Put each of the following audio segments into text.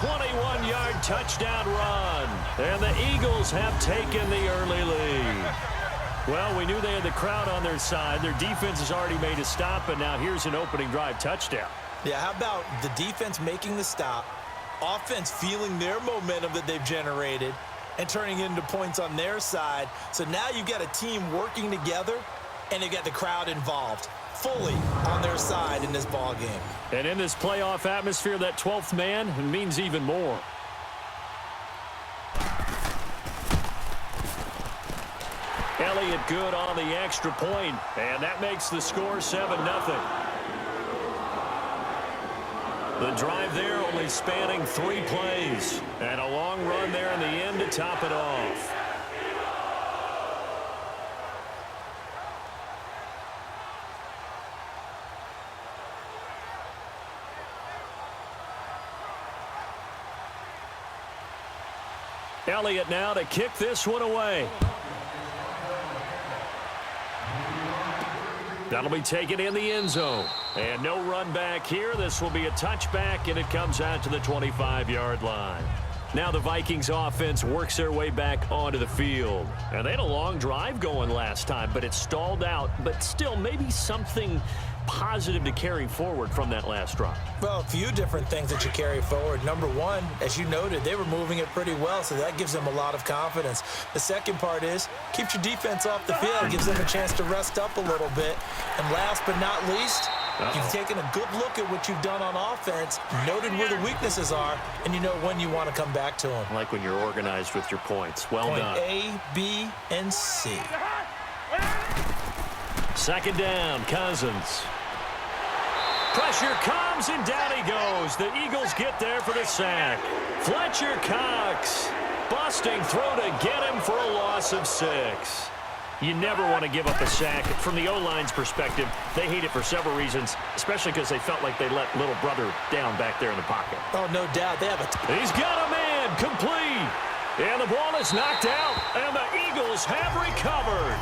21-yard touchdown run. And the Eagles have taken the early lead. Well, we knew they had the crowd on their side. Their defense has already made a stop, and now here's an opening drive touchdown. Yeah, how about the defense making the stop, offense feeling their momentum that they've generated, and turning it into points on their side. So now you've got a team working together, and they've got the crowd involved fully on their side in this ball game. And in this playoff atmosphere, that 12th man means even more. Elliott good on the extra point, and that makes the score 7-0. The drive there only spanning 3 plays, and a long run there in the end to top it off. Elliott now to kick this one away. That'll be taken in the end zone. And no run back here. This will be a touchback, and it comes out to the 25-yard line. Now the Vikings offense works their way back onto the field. And they had a long drive going last time, but it stalled out. But still, maybe something positive to carry forward from that last drive. Well, a few different things that you carry forward. Number one, as you noted, they were moving it pretty well, so that gives them a lot of confidence. The second part is, keeps your defense off the field, gives them a chance to rest up a little bit. And last but not least, you've taken a good look at what you've done on offense, noted where the weaknesses are, and you know when you want to come back to them. I like when you're organized with your points. Well done. Point A, B, and C. Second down, Cousins. Pressure comes, and down he goes. The Eagles get there for the sack. Fletcher Cox busting through to get him for a loss of 6. You never want to give up a sack. From the O-line's perspective, they hate it for several reasons, especially because they felt like they let little brother down back there in the pocket. Oh, no doubt. They have a... He's got a man, complete. And the ball is knocked out, and the Eagles have recovered.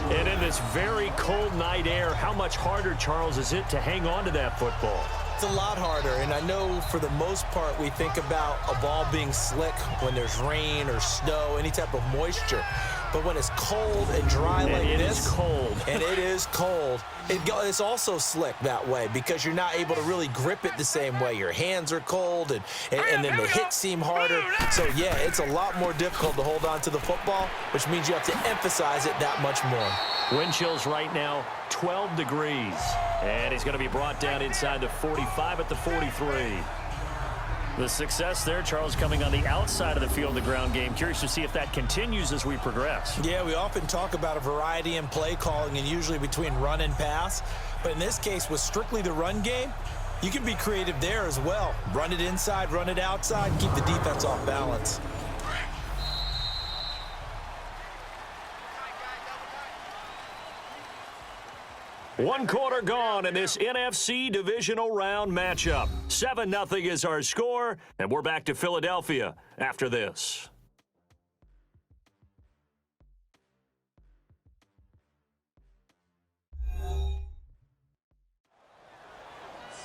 And in this very cold night air, how much harder, Charles, is it to hang on to that football? It's a lot harder, and I know for the most part we think about a ball being slick when there's rain or snow, any type of moisture. But when it's cold and dry like this, it is cold. And it is cold, it's also slick that way because you're not able to really grip it the same way. Your hands are cold, and then the hits seem harder. So, yeah, it's a lot more difficult to hold on to the football, which means you have to emphasize it that much more. Wind chills right now, 12 degrees. And he's going to be brought down inside the 45 at the 43. The success there, Charles, coming on the outside of the field, the ground game. Curious to see if that continues as we progress. Yeah, we often talk about a variety in play calling and usually between run and pass. But in this case, with strictly the run game, you can be creative there as well. Run it inside, run it outside, keep the defense off balance. One quarter gone in this NFC divisional round matchup. 7-0 is our score, and we're back to Philadelphia after this.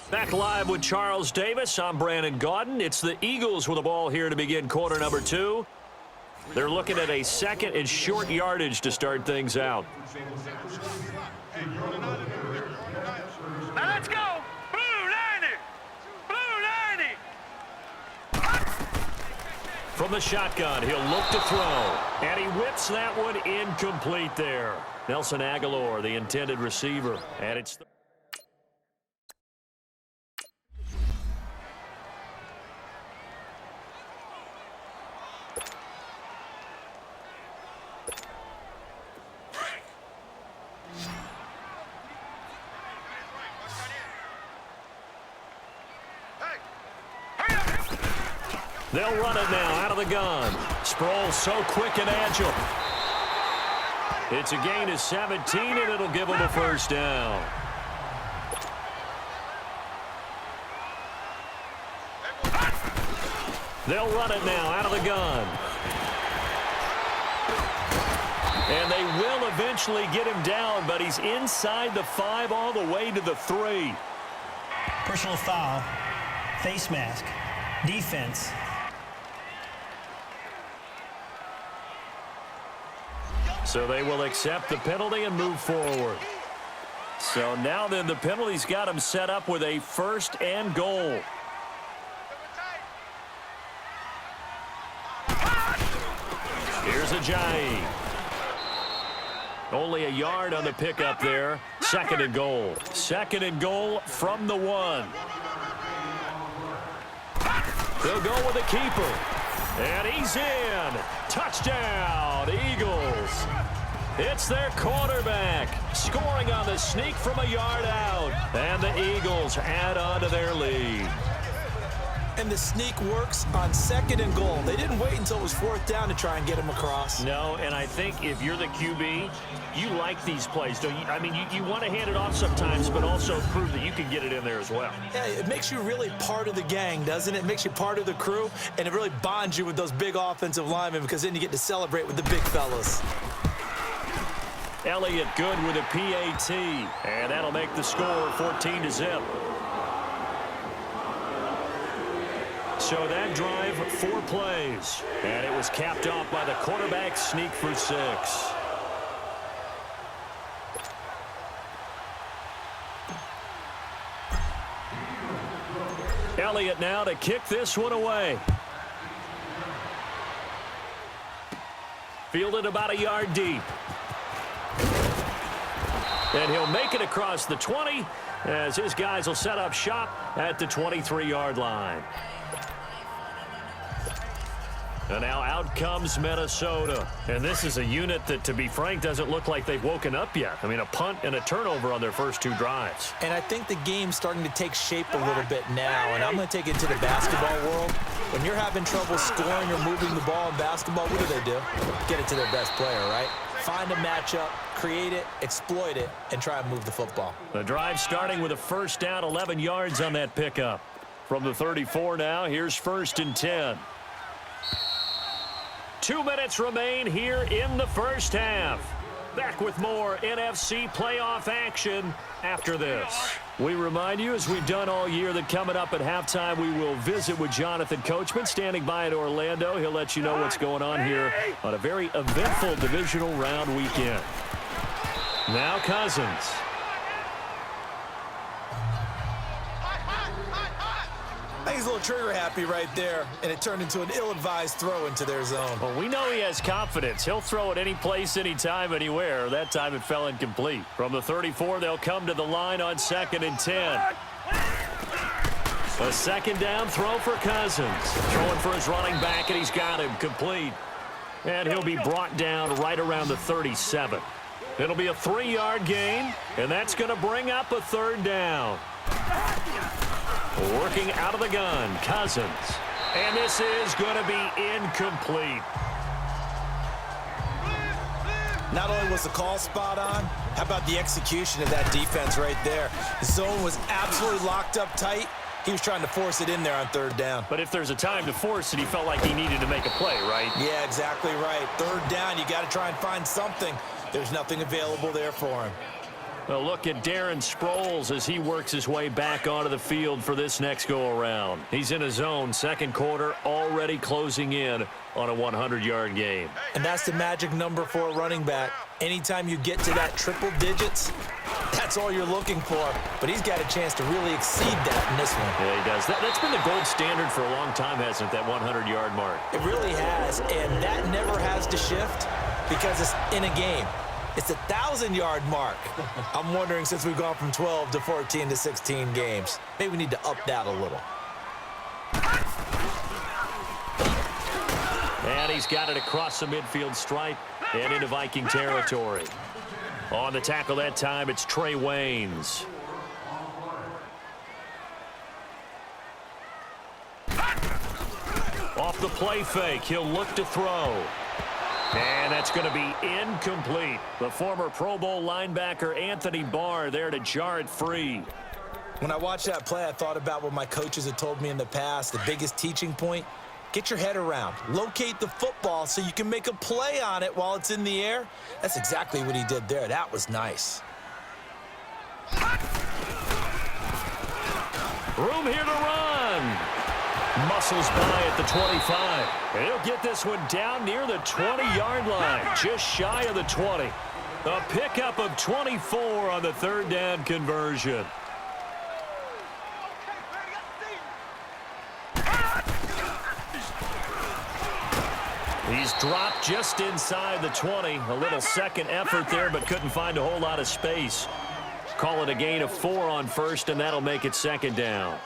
Back live with Charles Davis. I'm Brandon Gaudin. It's the Eagles with the ball here to begin quarter number 2. They're looking at a second and short yardage to start things out. Now let's go! Blue 90! Blue 90! From the shotgun, he'll look to throw. And he whips that one incomplete there. Nelson Aguilar, the intended receiver. And it's... They'll run it now out of the gun. Sproles so quick and agile. It's a gain of 17, and it'll give them a first down. They'll run it now out of the gun. And they will eventually get him down, but he's inside the 5 all the way to the 3. Personal foul, face mask, defense. So they will accept the penalty and move forward. So now then the penalty's got them set up with a 1st and goal. Here's Ajayi. Only a yard on the pickup there. 2nd and goal. 2nd and goal from the 1. They'll go with the keeper. And he's in. Touchdown, Eagles. It's their quarterback scoring on the sneak from a yard out. And the Eagles add on to their lead. And the sneak works on 2nd and goal. They didn't wait until it was 4th down to try and get him across. No, and I think if you're the QB, you like these plays, don't you? I mean, you want to hand it off sometimes, but also prove that you can get it in there as well. Yeah, it makes you really part of the gang, doesn't it? It makes you part of the crew, and it really bonds you with those big offensive linemen because then you get to celebrate with the big fellas. Elliott good with a PAT, and that'll make the score 14-0. So that drive, 4 plays, and it was capped off by the quarterback sneak for 6. Elliott now to kick this one away. Fielded about a yard deep. And he'll make it across the 20 as his guys will set up shop at the 23-yard line. And now out comes Minnesota. And this is a unit that, to be frank, doesn't look like they've woken up yet. I mean, a punt and a turnover on their first 2 drives. And I think the game's starting to take shape a little bit now. And I'm going to take it to the basketball world. When you're having trouble scoring or moving the ball in basketball, what do? Get it to their best player, right? Find a matchup, create it, exploit it, and try and move the football. The drive starting with a 1st down, 11 yards on that pickup. From the 34 now, here's 1st and 10. 2 minutes remain here in the first half. Back with more NFC playoff action after this. We remind you, as we've done all year, that coming up at halftime, we will visit with Jonathan Coachman standing by in Orlando. He'll let you know what's going on here on a very eventful divisional round weekend. Now Cousins. I think he's a little trigger happy right there, and it turned into an ill-advised throw into their zone. Well, we know he has confidence. He'll throw it any place, anytime, anywhere. That time it fell incomplete. From the 34, they'll come to the line on 2nd and 10. A 2nd down throw for Cousins. Throwing for his running back, and he's got him complete. And he'll be brought down right around the 37. It'll be a 3-yard gain, and that's going to bring up a 3rd down. Working out of the gun, Cousins. And this is going to be incomplete. Not only was the call spot on, how about the execution of that defense right there? The zone was absolutely locked up tight. He was trying to force it in there on 3rd down. But if there's a time to force it, he felt like he needed to make a play, right? Yeah, exactly right. 3rd down, you got to try and find something. There's nothing available there for him. A look at Darren Sproles as he works his way back onto the field for this next go-around. He's in his zone, 2nd quarter, already closing in on a 100-yard game. And that's the magic number for a running back. Anytime you get to that triple digits, that's all you're looking for. But he's got a chance to really exceed that in this one. Yeah, he does. That's been the gold standard for a long time, hasn't it, that 100-yard mark? It really has, and that never has to shift because it's in a game. It's a 1,000-yard mark. I'm wondering, since we've gone from 12 to 14 to 16 games, maybe we need to up that a little. And he's got it across the midfield stripe and into Viking territory. On the tackle that time, it's Trey Waynes. Off the play fake, he'll look to throw. And that's going to be incomplete. The former Pro Bowl linebacker Anthony Barr there to jar it free. When I watched that play, I thought about what my coaches had told me in the past. The biggest teaching point, get your head around. Locate the football so you can make a play on it while it's in the air. That's exactly what he did there. That was nice. Room here to run. Muscles by at the 25. And he'll get this one down near the 20-yard line, just shy of the 20. A pickup of 24 on the third down conversion. He's dropped just inside the 20. A little second effort there, but couldn't find a whole lot of space. Call it a gain of 4 on first, and that'll make it second down.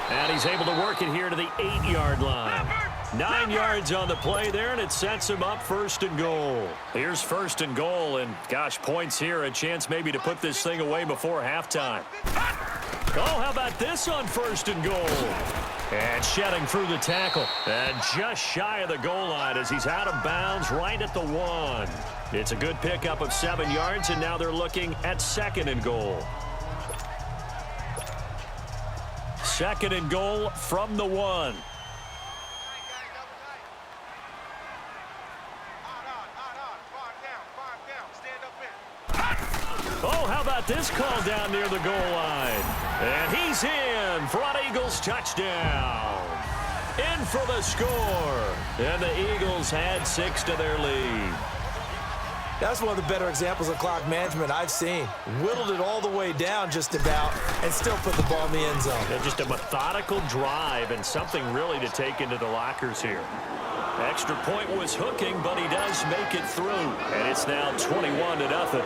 And he's able to work it here to the 8-yard line. 9 yards on the play there, and it sets him up first and goal. Here's first and goal, and gosh, points here, a chance maybe to put this thing away before halftime. Oh, how about this on first and goal? And shedding through the tackle. And just shy of the goal line as he's out of bounds right at the 1. It's a good pickup of 7 yards, and now they're looking at second and goal. Second and goal from the 1. Oh, how about this call down near the goal line? And he's in for an Eagles touchdown. In for the score. And the Eagles had 6 to their lead. That's one of the better examples of clock management I've seen. Whittled it all the way down just about and still put the ball in the end zone. Yeah, just a methodical drive and something really to take into the lockers here. Extra point was hooking, but he does make it through. And it's now 21-0.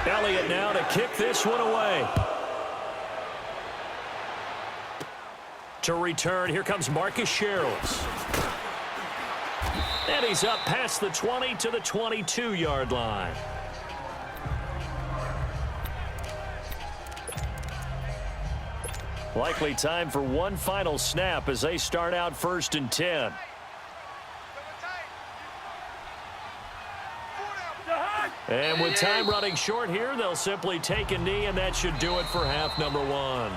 Elliott now to kick this one away. To return, here comes Marcus Sherrills. And he's up past the 20 to the 22-yard line. Likely time for one final snap as they start out first and 10. And with time running short here, they'll simply take a knee, and that should do it for half number 1.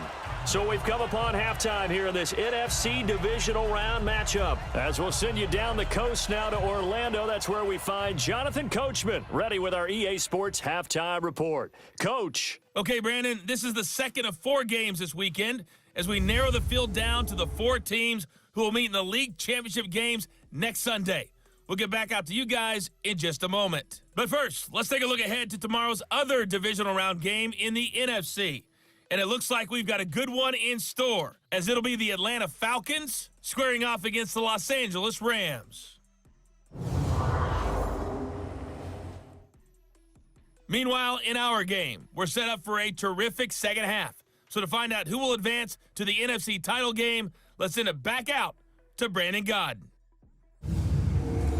So we've come upon halftime here in this NFC divisional round matchup. As we'll send you down the coast now to Orlando, that's where we find Jonathan Coachman, ready with our EA Sports halftime report. Coach. Okay, Brandon, this is the second of 4 games this weekend as we narrow the field down to the 4 teams who will meet in the league championship games next Sunday. We'll get back out to you guys in just a moment. But first, let's take a look ahead to tomorrow's other divisional round game in the NFC. And it looks like we've got a good one in store, as it'll be the Atlanta Falcons squaring off against the Los Angeles Rams. Meanwhile, in our game, we're set up for a terrific second half. So to find out who will advance to the NFC title game, let's send it back out to Brandon Godden.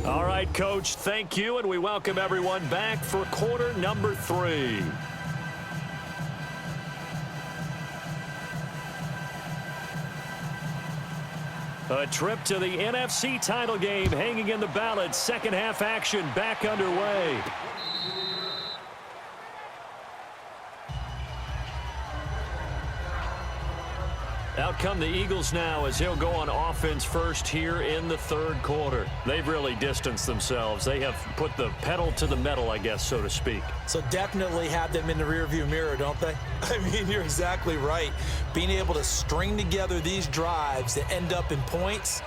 All right, Coach, thank you, and we welcome everyone back for quarter number 3. A trip to the NFC title game hanging in the balance. Second half action back underway. Out come the Eagles now as he'll go on offense first here in the third quarter. They've really distanced themselves. They have put the pedal to the metal, I guess, so to speak. So definitely have them in the rearview mirror, don't they? I mean, you're exactly right. Being able to string together these drives that end up in points,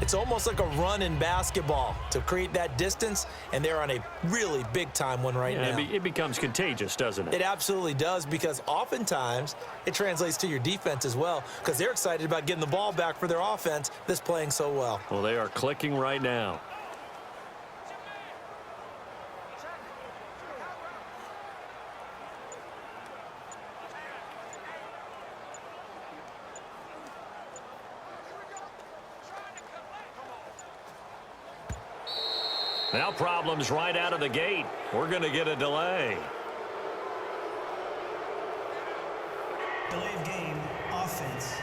it's almost like a run in basketball to create that distance, and they're on a really big-time one right now. It becomes contagious, doesn't it? It absolutely does, because oftentimes it translates to your defense as well, because they're excited about getting the ball back for their offense that's playing so well. Well, they are clicking right now. Now problems right out of the gate. We're going to get a delay. Delay of game, offense.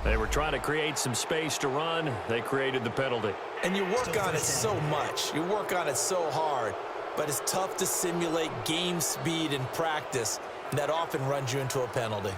They were trying to create some space to run. They created the penalty. And you work on it so much. You work on it so hard. But it's tough to simulate game speed in practice, and that often runs you into a penalty.